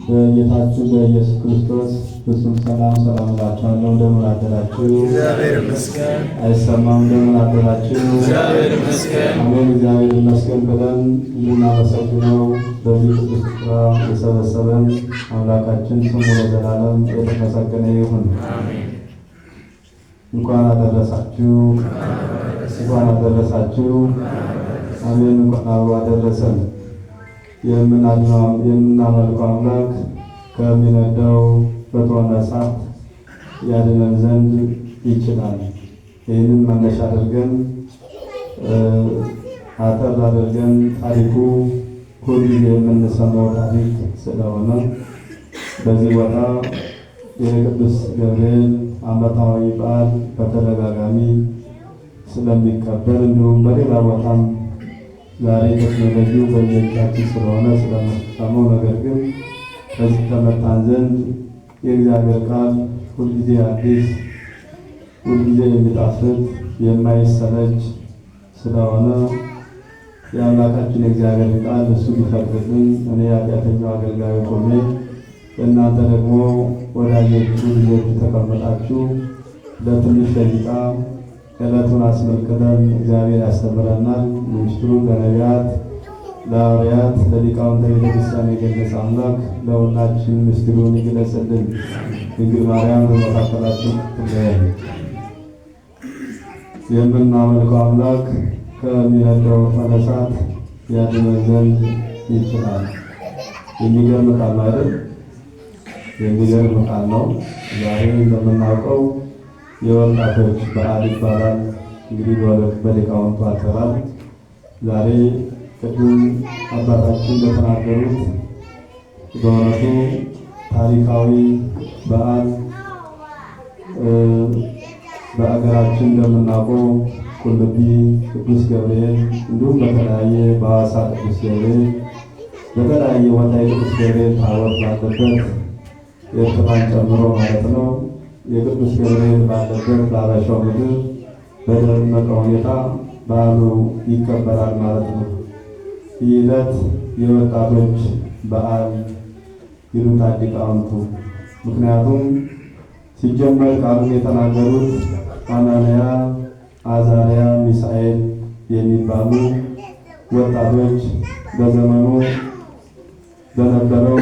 በጌታችን በኢየሱስ ክርስቶስ ፍጹም ሰላም እላችኋለሁ። እንደምን አደራችሁ? እግዚአብሔር ይመስገን። አይሰማም? እንደምን አደራችሁ? እግዚአብሔር ይመስገን። አሜን። እግዚአብሔር ይመስገን ብለን እንድናመሰግነው በዚህ ቅዱስ ስፍራ የሰበሰበን አምላካችን ስሙ ለዘላለም የተመሰገነ ይሁን። አሜን። እንኳን አደረሳችሁ፣ እንኳን አደረሳችሁ። አሜን። እንኳን አብሮ አደረሰን። የምናመልከው አምላክ ከሚነደው በእቶነ እሳት ያድነን ዘንድ ይችላል። ይህንን መነሻ አድርገን አጠር አድርገን ታሪኩ ሁልጊዜ የምንሰማው ታሪክ ስለሆነ በዚህ ቦታ የቅዱስ ገብርኤል ዓመታዊ በዓል በተደጋጋሚ ስለሚከበር እንዲሁም በሌላ ቦታም ዛሬ ቴክኖሎጂው በየእጃችን ስለሆነ ስለምንሰማው፣ ነገር ግን ከዚህ ከመጣን ዘንድ የእግዚአብሔር ቃል ሁልጊዜ አዲስ፣ ሁልጊዜ የሚጣፍጥ የማይሰለች ስለሆነ የአምላካችን የእግዚአብሔር ቃል እሱ ሊፈቅድልን እኔ ኃጢአተኛው አገልጋዩ ቆሜ እናንተ ደግሞ ወዳጆቹ ልጆቹ ተቀመጣችሁ ለትንሽ ደቂቃ ዕለቱን አስመልክተን እግዚአብሔር ያስተምረናል። ምስጢሩን ለነቢያት፣ ለሐዋርያት፣ ለሊቃውንተ ቤተክርስቲያን የገለጸ አምላክ ለሁላችን ምስጢሩን ይግለጽልን። ድንግል ማርያም በመካከላችን ትለያይ። የምናመልከው አምላክ ከሚነደው እቶነ እሳት ያድነን ዘንድ ይችላል። የሚገርም ቃል አይደል? የሚገርም ቃል ነው። ዛሬ እንደምናውቀው የወጣቶች በዓል ይባላል። እንግዲህ በሊቃውንቱ አጠራር ዛሬ ቅድም አባታችን እንደተናገሩት በእውነቱ ታሪካዊ በዓል በአገራችን እንደምናውቀው ቁልቢ ቅዱስ ገብርኤል እንዲሁም በተለያየ በሐዋሳ ቅዱስ ገብርኤል በተለያየ ቦታ የቅዱስ ገብርኤል ታቦት ባለበት ኤርትራን ጨምሮ ማለት ነው የቅዱስ ገብርኤል ባለበት በአበሻው ምድር በደመቀ ሁኔታ በዓሉ ይከበራል ማለት ነው። ይህ ዕለት የወጣቶች በዓል ይሉታል ሊቃውንቱ። ምክንያቱም ሲጀመር ቃሉን የተናገሩት አናንያ፣ አዛርያ፣ ሚሳኤል የሚባሉ ወጣቶች በዘመኑ በነበረው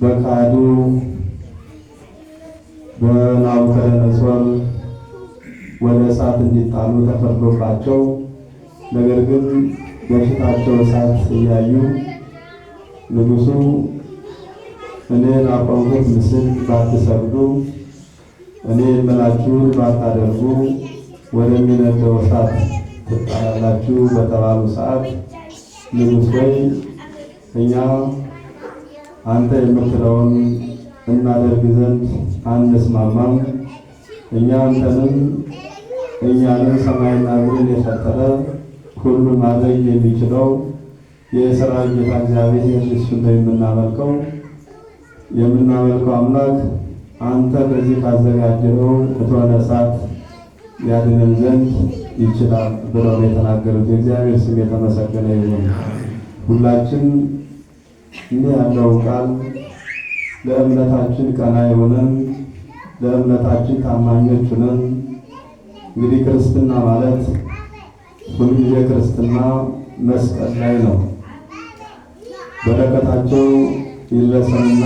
በካዱ በናቡከደነፆር ወደ እሳት እንዲጣሉ ተፈርዶባቸው፣ ነገር ግን በፊታቸው እሳት እያዩ ንጉሡ እኔ ላቆምኩት ምስል ባትሰግዱ፣ እኔ የምላችሁን ባታደርጉ ወደሚነደው እሳት ትጣላላችሁ በተባሉ ሰዓት ንጉሥ ሆይ እኛ አንተ የምትለውን እናደርግ ዘንድ አንስማማም። እኛ አንተንም እኛንም ሰማይና ምድርን የፈጠረ ሁሉ ማድረግ የሚችለው የሰራዊት ጌታ እግዚአብሔር እሱን ነው የምናመልከው። የምናመልከው አምላክ አንተ በዚህ ካዘጋጀኸው እቶነ እሳት ያድነን ዘንድ ይችላል ብለው የተናገሩት። የእግዚአብሔር ስም የተመሰገነ ይሁን። ሁላችን እንዲህ ያለው ቃል ለእምነታችን ቀና የሆነን ለእምነታችን ታማኞች ሆነን እንግዲህ ክርስትና ማለት ሁልጊዜ ክርስትና መስቀል ላይ ነው። በረከታቸው ይለሰንና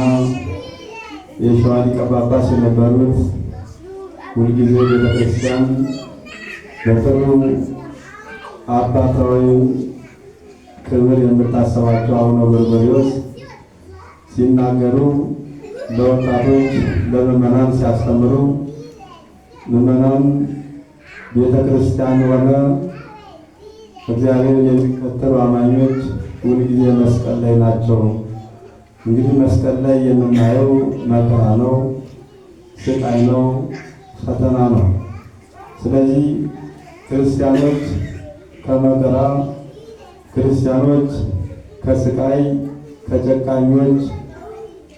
የሸዋ ሊቀ ጳጳስ የነበሩት ሁልጊዜ ቤተክርስቲያን በጥሩ አባታዊ ክብር የምታሰባቸው አቡነ ጎርጎርዮስ ሲናገሩ ለወጣቶች ለምዕመናን ሲያስተምሩ ምዕመናን ቤተክርስቲያን ሆነ እግዚአብሔር የሚከተሉ አማኞች ሁልጊዜ መስቀል ላይ ናቸው። እንግዲህ መስቀል ላይ የምናየው መከራ ነው፣ ስቃይ ነው፣ ፈተና ነው። ስለዚህ ክርስቲያኖች ከመከራ ክርስቲያኖች ከስቃይ ከጨካኞች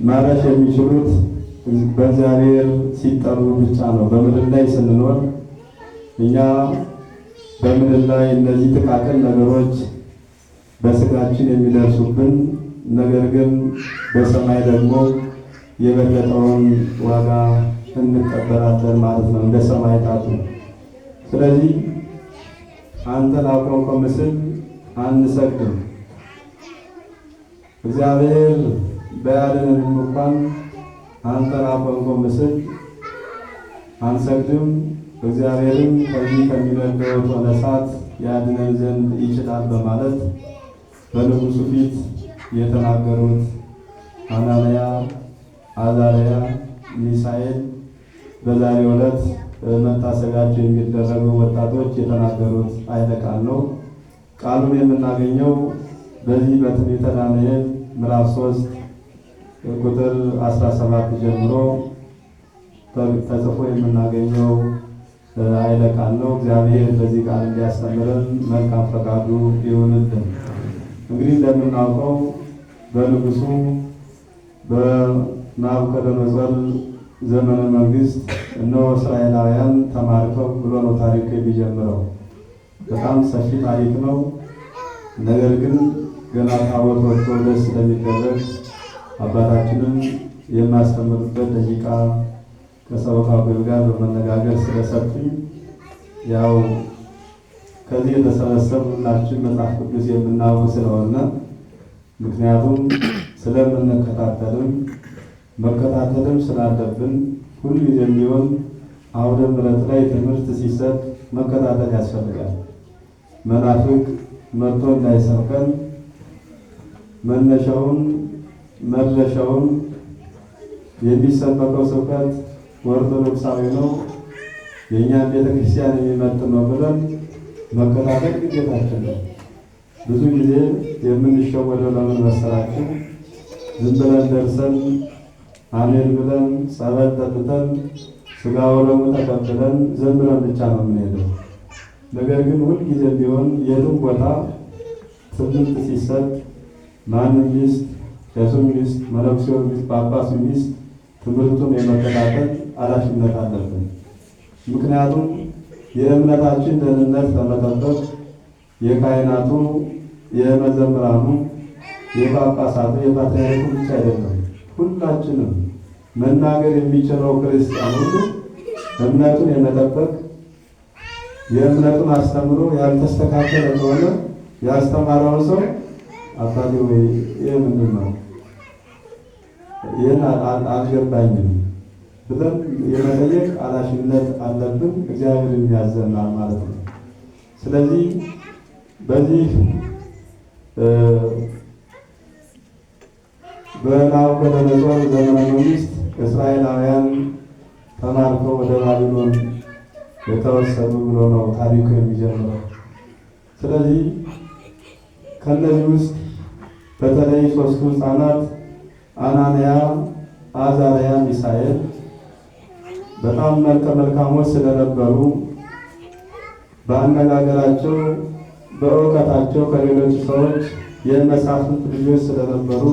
ማረፍ የሚችሉት በእግዚአብሔር ሲጠሩ ብቻ ነው። በምድር ላይ ስንኖር እኛ በምድር ላይ እነዚህ ጥቃቅን ነገሮች በስጋችን የሚደርሱብን ነገር ግን በሰማይ ደግሞ የበለጠውን ዋጋ እንቀበላለን ማለት ነው፣ እንደ ሰማዕታቱ። ስለዚህ አንተን ላቆምከው ምስል አንሰግድም። እግዚአብሔር ባያድነንም እንኳን አንተን ላቆምከው ምስል አንሰግድም። እግዚአብሔርም ከዚህ ከሚነደው እቶነ እሳት ያድነን ዘንድ ይችላል በማለት በንጉሡ ፊት የተናገሩት አናንያ፣ አዛርያ፣ ሚሳኤል በዛሬው ዕለት መታሰቢያቸው የሚደረጉ ወጣቶች የተናገሩት ኃይለ ቃል ነው። ቃሉን የምናገኘው በዚህ በትንቢተ ዳንኤል ምዕራፍ 3 ቁጥር 17 ጀምሮ ተጽፎ የምናገኘው ኃይለ ቃል ነው። እግዚአብሔር በዚህ ቃል እንዲያስተምረን መልካም ፈቃዱ ይሁንልን። እንግዲህ እንደምናውቀው በንጉሡ በናቡከደነፆር ዘመነ መንግስት እነሆ እስራኤላውያን ተማርከው ብሎ ነው ታሪክ የሚጀምረው። በጣም ሰፊ ታሪክ ነው። ነገር ግን ገና ታቦት ወጥቶ ደስ ስለሚደረግ አባታችንም የማስተምርበት ደቂቃ ከሰበካው ጋር በመነጋገር ስለሰጡኝ ያው ከዚህ የተሰበሰብናችን መጽሐፍ ቅዱስ የምናውቅ ስለሆነ ምክንያቱም ስለምንከታተልም መከታተልም ስላለብን ሁልጊዜም ቢሆን አውደ ምሕረት ላይ ትምህርት ሲሰጥ መከታተል ያስፈልጋል። መናፍቅ መጥቶ እንዳይሰብከን መነሻውን መድረሻውን የሚሰበከው ስብከት ኦርቶዶክሳዊ ነው፣ የእኛን ቤተክርስቲያን የሚመጥን ነው ብለን መከታተል ግዴታችን ነው። ብዙ ጊዜ የምንሸወደው ለምን መሰላችሁ? ዝም ብለን ደርሰን አሜን ብለን ጸበል ጠጥተን ሥጋ ወደሙ ተቀብለን ዝም ብለን ብቻ ነው የምንሄደው። ነገር ግን ሁልጊዜ ቢሆን የትም ቦታ ትምህርት ሲሰጥ ማንም ሚስት፣ ቄሱም ሚስት፣ መነኩሴው ሚስት፣ ጳጳሱ ሚስት ትምህርቱን የመከታተል ኃላፊነት አለብን። ምክንያቱም የእምነታችን ደህንነት ለመጠበቅ የካህናቱ፣ የመዘምራኑ፣ የጳጳሳቱ፣ የፓትርያርኩ ብቻ አይደለም። ሁላችንም መናገር የሚችለው ክርስቲያን ሁሉ እምነቱን የመጠበቅ የእምነቱን አስተምሮ ያልተስተካከለ ከሆነ ያስተማረውን ሰው አባቴ ወይ ይህ ምንድን ነው? ይህን አልገባኝም ብለን የመጠየቅ ኃላፊነት አለብን። እግዚአብሔር የሚያዘናል ማለት ነው። ስለዚህ በዚህ በናቡከደነፆር ዘመነ መንግስት እስራኤላውያን ተማርከው ወደ ባቢሎን የተወሰዱ ብሎ ነው ታሪኩ የሚጀምረው። ስለዚህ ከነዚህ ውስጥ በተለይ ሶስቱ ሕፃናት አናንያ፣ አዛርያ፣ ሚሳኤል በጣም መልከ መልካሞች ስለነበሩ በአነጋገራቸው በእውቀታቸው ከሌሎች ሰዎች የመሳፍንት ልጆች ስለነበሩ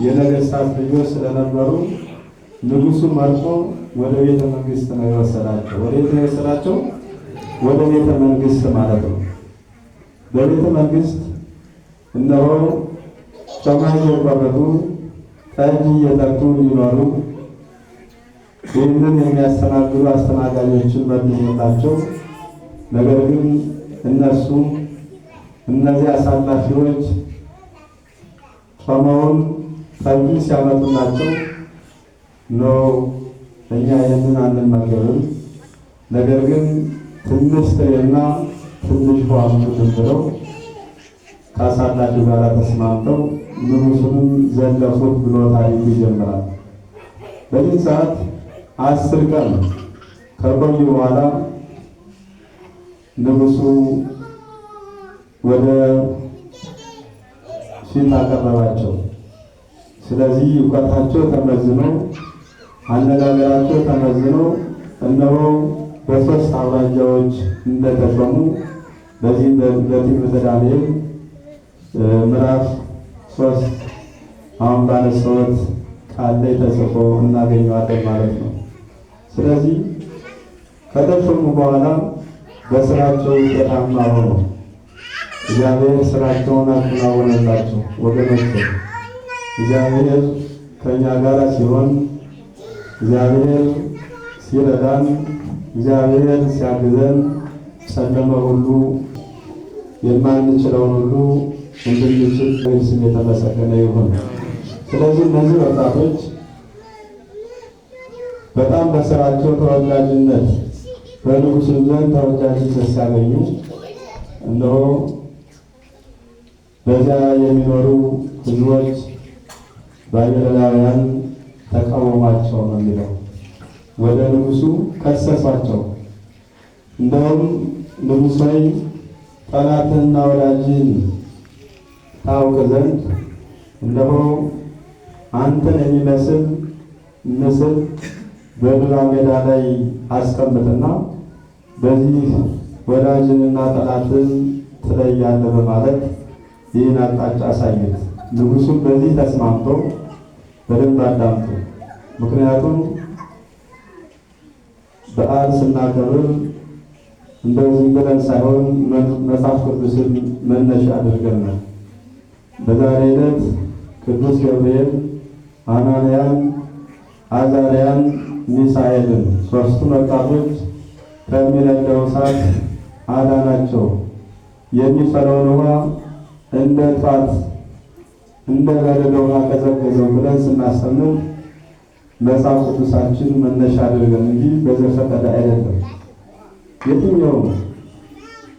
የነገሥታት ልጆች ስለነበሩ ንጉሡ መርጦ ወደ ቤተ መንግስት ነው የወሰዳቸው። ወደ ቤተ የወሰዳቸው ወደ ቤተ መንግስት ማለት ነው። በቤተ መንግስት እነሆ ጮማ እየቆረጡ ጠጅ እየጠጡ ይኖሩ። ይህንን የሚያስተናግዱ አስተናጋጆችን መልሶላቸው። ነገር ግን እነሱ እነዚህ አሳላፊዎች ጮማውን ጠጁን ሲያመጡላቸው ነው እኛ ይህንን አንመገብም፣ ነገር ግን ትንሽ ጥሬና ትንሽ ፏምጡን ብለው ከአሳላፊው ጋር ተስማምተው ንጉሡንም ዘለፉት ብሎ ታሪኩ ይጀምራል። በዚህ ሰዓት 10 ቀን ከቆዩ በኋላ ንጉሡ ወደ ፊት አቀረባቸው። ስለዚህ እውቀታቸው ተመዝኖ አነጋገራቸው ተመዝኖ እነሆ በ3 አውራጃዎች እንደተሾሙ በዚህ በትንቢተ ዳንኤል ምዕራፍ 3 አሁን ባነሳሁት ቃል ላይ ተጽፎ እናገኘዋለን ማለት ነው። ስለዚህ ከተሾሙ በኋላ በስራቸው ውጤታማ ሆኑ። እግዚአብሔር ስራቸውን አከናወነላቸው። ወገኖች እግዚአብሔር ከእኛ ጋር ሲሆን፣ እግዚአብሔር ሲረዳን፣ እግዚአብሔር ሲያግዘን ጨለመ ሁሉ የማንችለውን ሁሉ እንድንችል ስም የተመሰገነ ይሁን። ስለዚህ እነዚህ ወጣቶች በጣም በስራቸው ተወዳጅነት በንጉሡ ዘንድ ተወዳጅነት ሲያገኙ እነሆ በዚያ የሚኖሩ ሕዝቦች ባቢሎናውያን ተቃወሟቸው ነው የሚለው። ወደ ንጉሡ ከሰሷቸው። እንደውም ንጉሥ ሆይ ጠላትህንና ወዳጅህን ታውቅ ዘንድ እነሆ አንተን የሚመስል ምስል በዱራ ሜዳ ላይ አስቀምጥና በዚህ ወዳጅንና ጠላትን ትለያለህ በማለት ይህን አቅጣጫ አሳዩት። ንጉሡም በዚህ ተስማምቶ በደንብ አዳምጡ። ምክንያቱም በዓል ስናከብር እንደዚህ ብለን ሳይሆን መጽሐፍ ቅዱስን መነሻ አድርገን ነው። በዛሬ ዕለት ቅዱስ ገብርኤል አናንያን፣ አዛርያን፣ ሚሳኤልን ሦስቱን ወጣቶች ከሚነደው እሳት አዳናቸው። የሚፈለውን ውሃ እንደ ጧት እንደ በረዶ ውሃ ቀዘቀዘው ብለን ስናስተምር መጽሐፍ ቅዱሳችን መነሻ አድርገን እንጂ በዘፈቀደ አይደለም። የትኛውም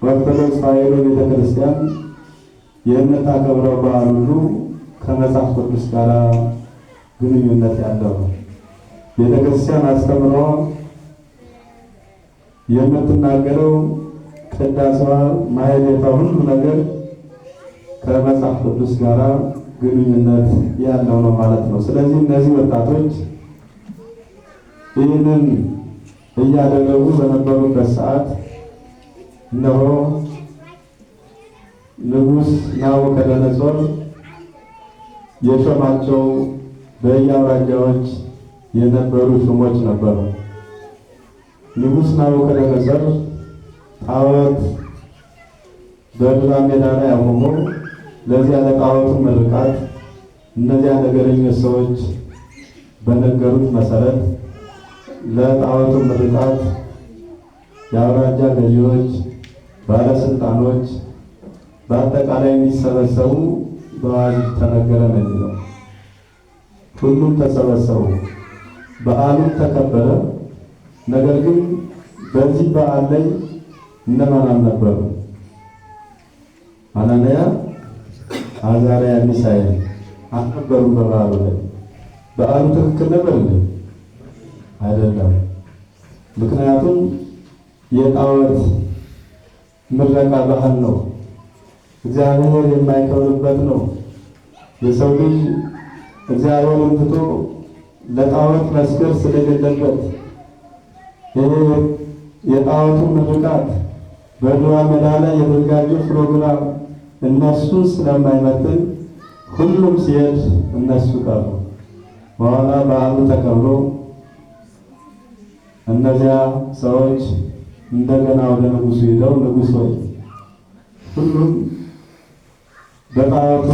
ኦርቶዶክስ ተዋሕዶ ቤተክርስቲያን የምታከብረው በዓል ሁሉ ከመጽሐፍ ቅዱስ ጋር ግንኙነት ያለው ነው። ቤተክርስቲያን አስተምሯ የምትናገረው ቅዳሴዋ፣ ማህሌቷ፣ ሁሉ ነገር ከመጽሐፍ ቅዱስ ጋር ግንኙነት ያለው ነው ማለት ነው። ስለዚህ እነዚህ ወጣቶች ይህንን እያደረጉ በነበሩበት ሰዓት እነሆ ንጉሥ ናቡከደነፆር የሾማቸው በየአውራጃዎች የነበሩ ሹሞች ነበሩ። ንጉሥ ናቡከደነፆር ጣዖት በዱራ ሜዳ ላይ አቁሞ ለዚያ ለጣዖቱ ምርቃት እነዚያ ነገረኞች ሰዎች በነገሩት መሰረት ለጣዖቱ ምርቃት የአውራጃ ገዢዎች፣ ባለስልጣኖች በአጠቃላይ የሚሰበሰቡ በአዋጅ ተነገረ ነው የሚለው። ሁሉም ተሰበሰቡ፣ በዓሉም ተከበረ። ነገር ግን በዚህ በዓል ላይ እነማን አልነበሩ? አናንያ፣ አዛርያ፣ ሚሳኤል አልነበሩም በበዓሉ ላይ። በዓሉ ትክክል ነበር እንዴ? አይደለም። ምክንያቱም የጣዖት ምረቃ ባህል ነው። እግዚአብሔር የማይከብርበት ነው። የሰው ልጅ እግዚአብሔርን ትቶ ለጣዖት መስገድ ስለሌለበት ይሄ የጣዖቱ ምርቃት በዱራ ሜዳ ላይ የተዘጋጀው ፕሮግራም እነሱን ስለማይመጥን ሁሉም ሲሄድ እነሱ ቀሩ። በኋላ በዓሉ ተከብሮ እነዚያ ሰዎች እንደገና ወደ ንጉሡ ሄደው ንጉሥ ሆይ ሁሉም በጣዖቱ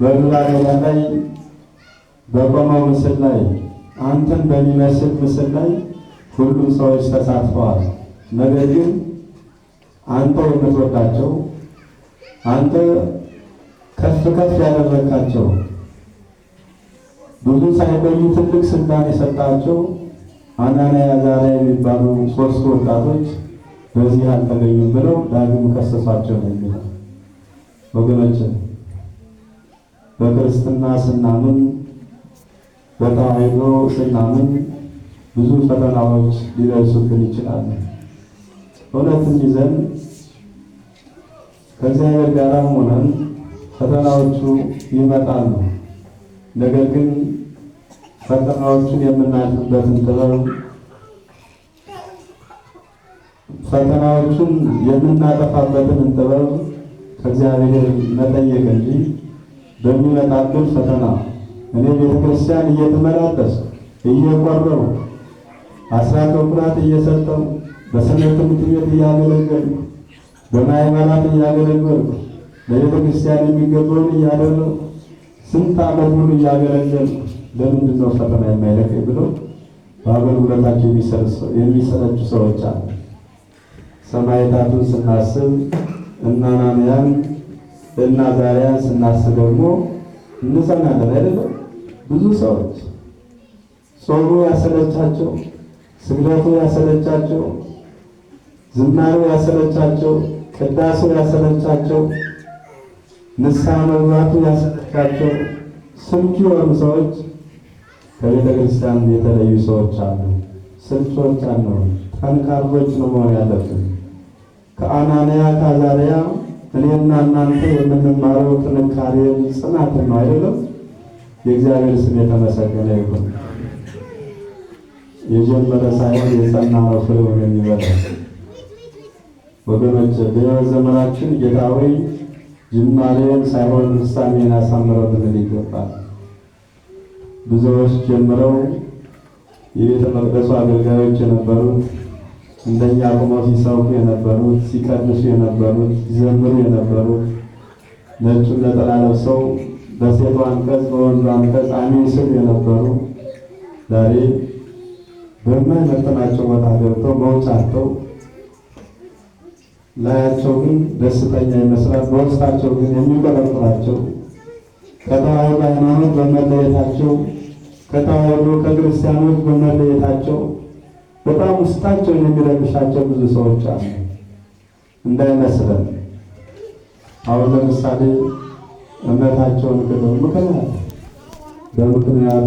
በዱራ ሜዳ ላይ በቆመው ምስል ላይ አንተን በሚመስል ምስል ላይ ሁሉም ሰዎች ተሳትፈዋል። ነገር ግን አንተ የምትወዳቸው አንተ ከፍ ከፍ ያደረካቸው ብዙ ሳይቆዩ ትልቅ ስልጣን የሰጣቸው አናንያ፣ አዛርያ የሚባሉ ሦስቱ ወጣቶች በዚህ አልተገኙም ብለው ዳግም ከሰሷቸው ነው የሚለው። ወገኖች በክርስትና ስናምን በተዋሕዶ ስናምን ብዙ ፈተናዎች ሊደርሱብን ይችላሉ። እውነትን ይዘን ከእግዚአብሔር ጋር ሆነን ፈተናዎቹ ይመጣሉ። ነገር ግን ፈተናዎቹን የምናልፍበትን ጥበብ፣ ፈተናዎቹን የምናጠፋበትን ጥበብ ከእግዚአብሔር መጠየቅ እንጂ በሚመጣብን ፈተና እኔ ቤተክርስቲያን እየተመላለስኩ እየቆረቡ አስራት በኩራት እየሰጠው በሰንበት ትምህርት ቤት እያገለገልኩ በማዕበላት እያገለገልኩ ለቤተክርስቲያን የሚገባውን እያደረግኩ ስንት ዓመት ሙሉ እያገለገል ለምንድን ነው ፈተና የማይለቀኝ ብለው በአገልግሎታቸው የሚሰለቹ ሰዎች አሉ። ሰማዕታቱን ስናስብ እነ አናንያን እና አዛርያን ስናስብ ደግሞ እንጸናለን አይደለም? ብዙ ሰዎች ጾሙ ያሰለቻቸው፣ ስግደቱ ያሰለቻቸው፣ ዝማሬው ያሰለቻቸው፣ ቅዳሴው ያሰለቻቸው፣ ንስሐ መግባቱ ያሰለቻቸው ስልቹ የሆኑ ሰዎች ከቤተ ክርስቲያን የተለዩ ሰዎች አሉ። ስልቾች አንሆን፣ ጠንካሮች ነው መሆን ያለብን። ከአናንያ ከአዛርያ እኔና እናንተ የምንማረው ጥንካሬን ጽናትን ነው አይደለም? የእግዚአብሔር ስም የተመሰገነ ይሁን። የጀመረ ሳይሆን የጸና ነው ፍሬውን የሚበላው። ወገኖች በሕይወት ዘመናችን ጌታ ሆይ ጅማሬን ሳይሆን ፍጻሜን አሳምረውልን ይገባል። ብዙዎች ጀምረው የቤተ መቅደሱ አገልጋዮች የነበሩት እንደኛ ቆመው ሲሰብኩ የነበሩት፣ ሲቀድሱ የነበሩት፣ ሲዘምሩ የነበሩት ነጩን ነጠላ ለብሰው በሴቱ አንቀጽ በወንዱ አንቀጽ አሜን ሲሉ የነበሩ ዛሬ በማይመጥናቸው ቦታ ገብተው መውጫቸው ላያቸው ግን ደስተኛ ይመስላል፣ በውስጣቸው ግን የሚቆረቁራቸው ከተዋሕዶ ሃይማኖት በመለየታቸው ከተዋሕዶ ከክርስቲያኖች በመለየታቸው በጣም ውስጣቸውን የሚረብሻቸው ብዙ ሰዎች አሉ። እንዳይመስለን አሁን ለምሳሌ እምነታቸውን ክደው በምክንያት